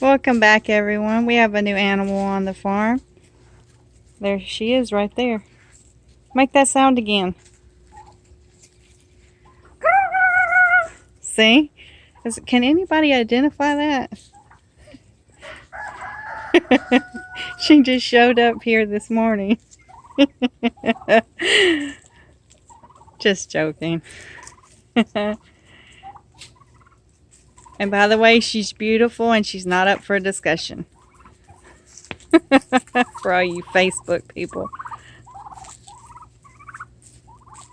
Welcome back, everyone. We have a new animal on the farm. There she is right there. Make that sound again. See? Can anybody identify that? She just showed up here this morning. Just joking. And by the way, she's beautiful and she's not up for a discussion. For all you Facebook people.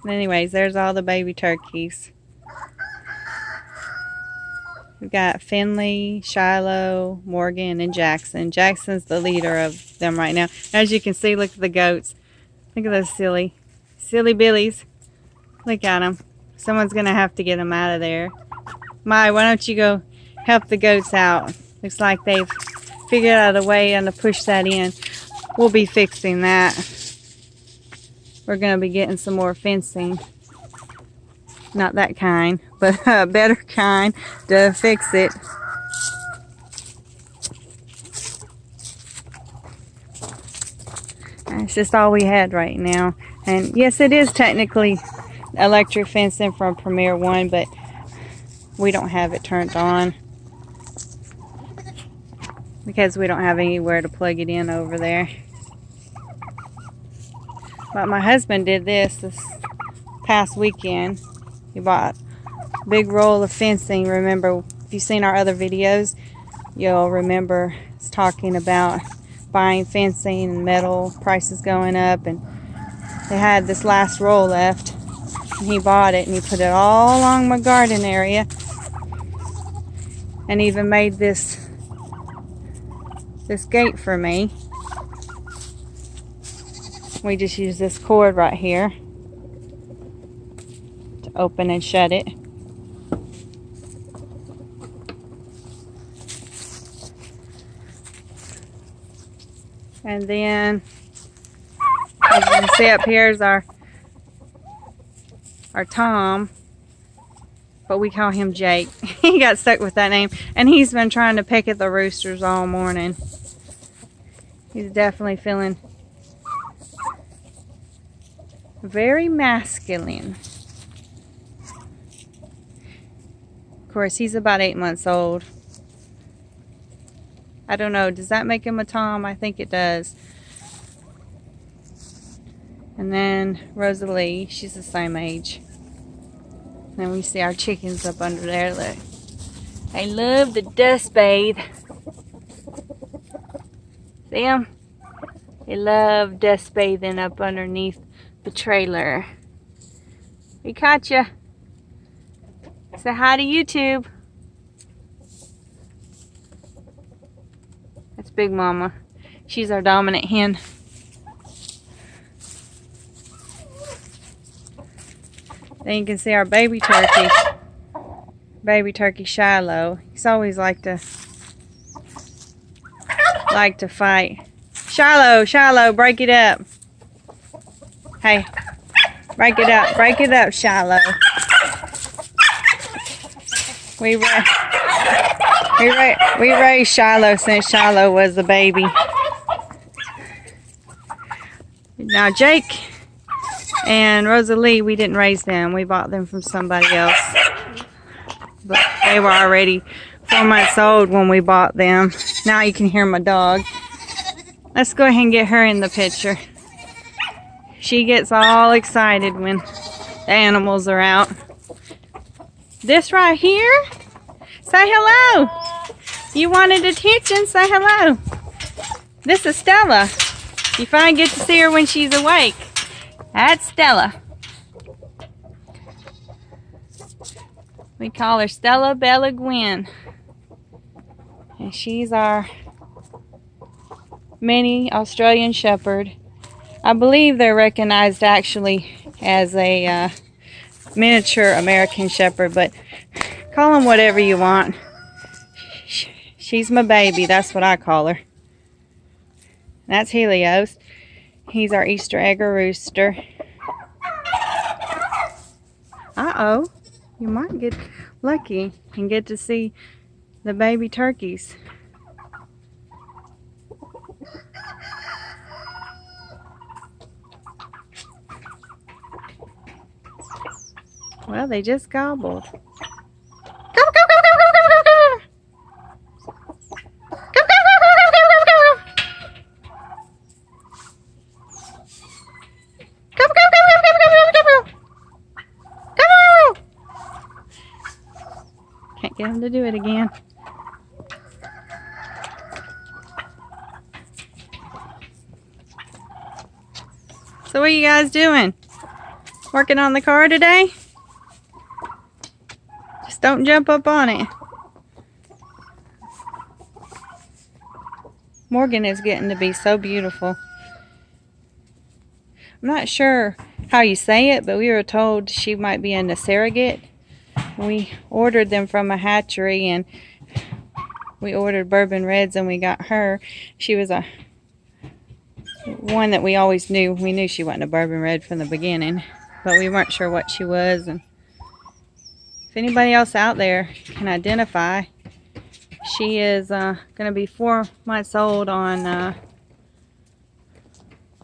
Anyways, there's all the baby turkeys. We've got Finley, Shiloh, Morgan, and Jackson. Jackson's the leader of them right now. As you can see, look at the goats. Look at those silly billies. Look at them. Someone's going to have to get them out of there. Mai, why don't you go help the goats out? Looks like they've figured out a way to push that in. We'll be fixing that. We're going to be getting some more fencing. Not that kind, but a better kind to fix it. It's just all we had right now. And yes, it is technically electric fencing from Premier One, but we don't have it turned on because we don't have anywhere to plug it in over there. But my husband did this past weekend. He bought a big roll of fencing. Remember, if you've seen our other videos, you'll remember us talking about buying fencing and metal prices going up, and they had this last roll left, and he bought it and he put it all along my garden area, and even made this gate for me. We just use this cord right here to open and shut it. And then, as you can see up here is our Tom, but we call him Jake. He got stuck with that name, and he's been trying to peck at the roosters all morning. He's definitely feeling very masculine. Of course, he's about 8 months old. I don't know, does that make him a Tom? I think it does. And then Rosalie, she's the same age. And then we see our chickens up under there. Look, they love to dust bathe. See them? They love dust bathing up underneath the trailer. We caught ya. Say hi to YouTube. That's Big Mama. She's our dominant hen. Then you can see our baby turkey. Baby turkey Shiloh. He's always like to fight. Shiloh, break it up. Hey, break it up, Shiloh. We raised Shiloh since Shiloh was a baby. Now Jake and Rosalie, we didn't raise them. We bought them from somebody else. But they were already 4 months old when we bought them. Now you can hear my dog. Let's go ahead and get her in the picture. She gets all excited when the animals are out. This right here? Say hello. You wanted attention? Say hello. This is Stella. You finally get to see her when she's awake. That's Stella. We call her Stella Bella Gwen. And she's our mini Australian Shepherd. I believe they're recognized actually as a miniature American Shepherd, but call them whatever you want. She's my baby, that's what I call her. That's Helios. He's our Easter egger rooster. Uh-oh, you might get lucky and get to see the baby turkeys. Well, they just gobbled. Go, go, go, go, go, go, go, go. Go, go, go, go, go, go, go, go. Go, go, go, go, go, go, go, go. Go. Can't get him to do it again. So what are you guys doing? Working on the car today? Just don't jump up on it. Morgan is getting to be so beautiful. I'm not sure how you say it, but we were told she might be a surrogate. We ordered them from a hatchery, and we ordered Bourbon Reds, and we got her. She was a one that we always knew. We knew she wasn't a Bourbon Red from the beginning, but we weren't sure what she was. And if anybody else out there can identify, she is going to be 4 months old on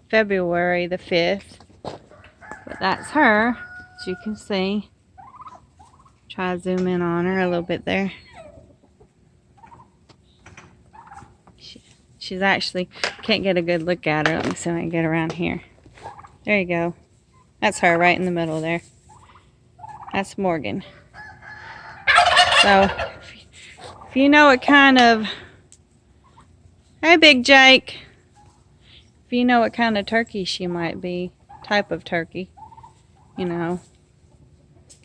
February the 5th. But that's her, as you can see. Try to zoom in on her a little bit there. She's actually, can't get a good look at her. Let me see if I can get around here. There you go. That's her right in the middle there. That's Morgan. So, if you know what kind of, hey Big Jake, if you know what kind of turkey she might be, type of turkey, you know,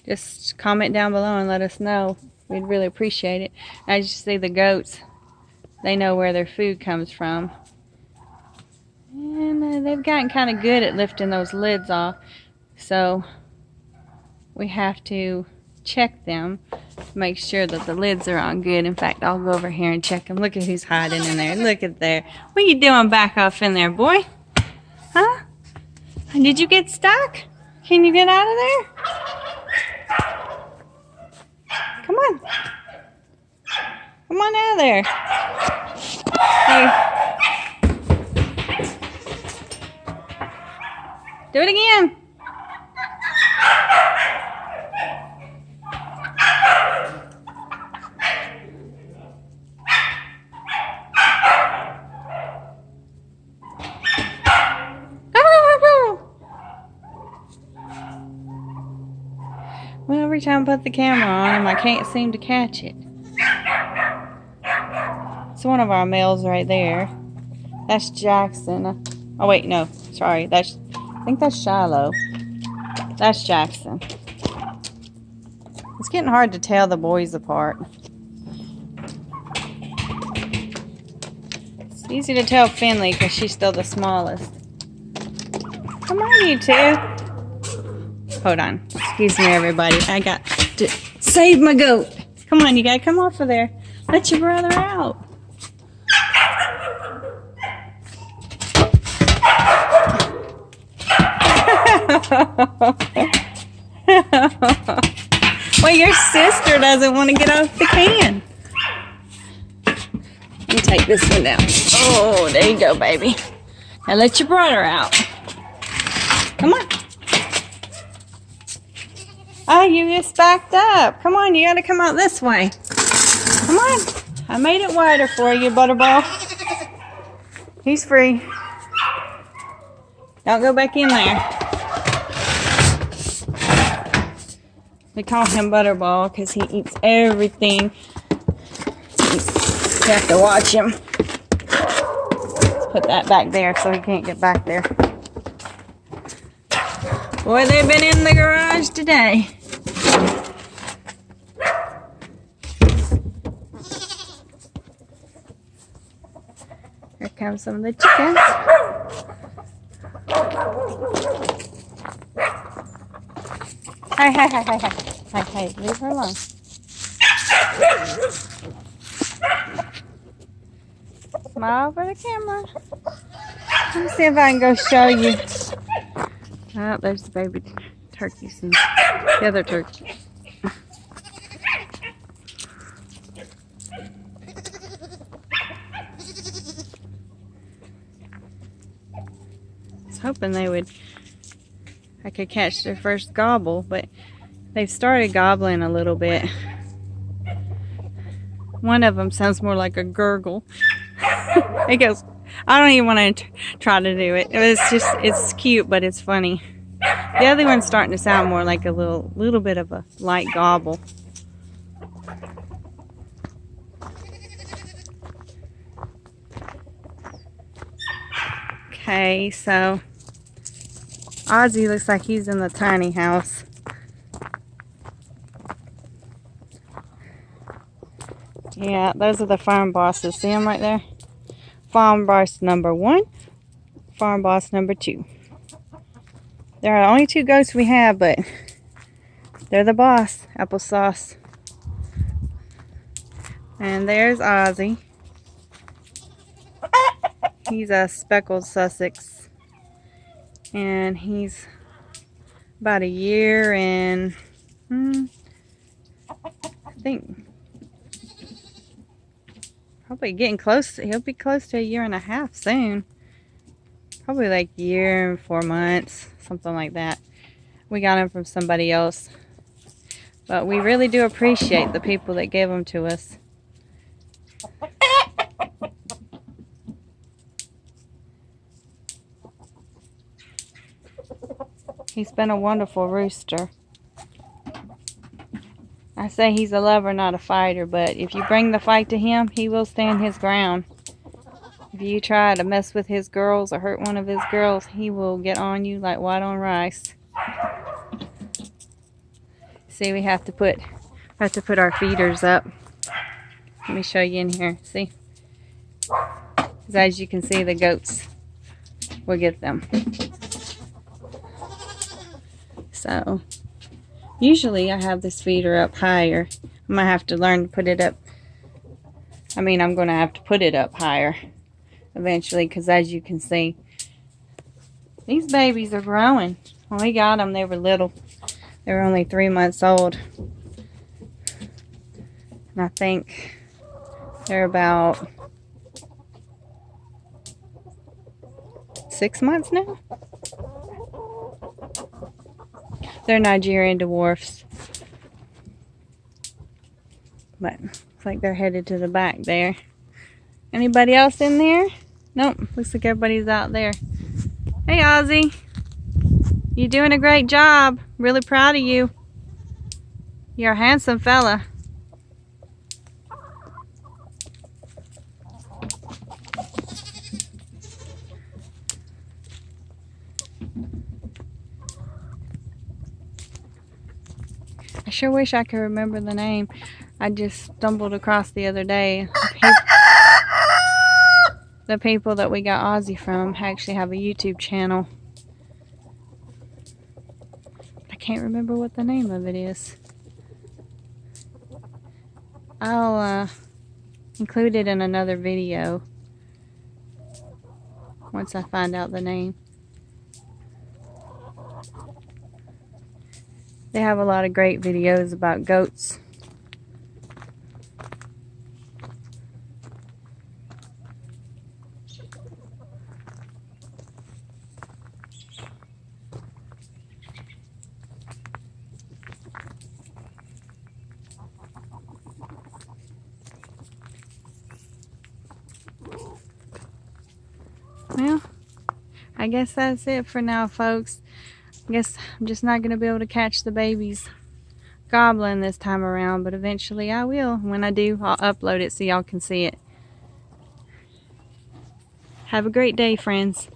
just comment down below and let us know. We'd really appreciate it. As you see, the goats, they know where their food comes from. And they've gotten kind of good at lifting those lids off. So we have to check them to make sure that the lids are on good. In fact, I'll go over here and check them. Look at who's hiding in there. Look at there. What are you doing back off in there, boy? Huh? Did you get stuck? Can you get out of there? Come on. Come on out of there. Hey. Do it again. Well, every time I put the camera on him, I can't seem to catch it. It's one of our males right there. That's Jackson. Oh wait, no, sorry. I think that's Shiloh. That's Jackson. It's getting hard to tell the boys apart. It's easy to tell Finley because she's still the smallest. Come on, you two. Hold on. Excuse me, everybody. I got to save my goat. Come on, you gotta come off of there. Let your brother out. Well, your sister doesn't want to get off the can. Let me take this one down. Oh, there you go, baby. Now let your brother out. Come on. Oh, you just backed up. Come on, you gotta come out this way. Come on. I made it wider for you, Butterball. He's free. Don't go back in there. We call him Butterball because he eats everything. You have to watch him. Let's put that back there so he can't get back there. Boy, they've been in the garage today. Here comes some of the chickens. Hey, leave her alone. Smile for the camera. Let me see if I can go show you. Oh, there's the baby turkeys and the other turkey. hoping I could catch their first gobble, but they've started gobbling a little bit. One of them sounds more like a gurgle. It goes, I don't even want to try to do it. It's cute, but it's funny. The other one's starting to sound more like a little bit of a light gobble. Okay, so Ozzy looks like he's in the tiny house. Yeah, those are the farm bosses. See them right there? Farm boss number 1, farm boss number 2. There are only 2 goats we have, but they're the boss. Applesauce. And there's Ozzy. He's a speckled Sussex. And he's about a year and I think probably getting close. He'll be close to a year and a half soon. Probably like a year and 4 months, something like that. We got him from somebody else. But we really do appreciate the people that gave them to us. He's been a wonderful rooster. I say he's a lover, not a fighter, but if you bring the fight to him, he will stand his ground. If you try to mess with his girls or hurt one of his girls, he will get on you like white on rice. See, we have to put our feeders up. Let me show you in here. See? 'Cause as you can see, the goats will get them. So, usually I have this feeder up higher. I'm going to have to learn to put it up. I'm going to have to put it up higher eventually, because as you can see, these babies are growing. When we got them, they were little. They were only 3 months old. And I think they're about 6 months now. They're Nigerian dwarfs. But looks like they're headed to the back there. Anybody else in there? Nope. Looks like everybody's out there. Hey, Ozzy. You're doing a great job. Really proud of you. You're a handsome fella. I sure wish I could remember the name. I just stumbled across the other day. The people that we got Ozzy from actually have a YouTube channel. I can't remember what the name of it is. I'll include it in another video once I find out the name. They have a lot of great videos about goats. Well, I guess that's it for now, folks. I guess I'm just not going to be able to catch the babies gobbling this time around, but eventually I will. When I do, I'll upload it so y'all can see it. Have a great day, friends.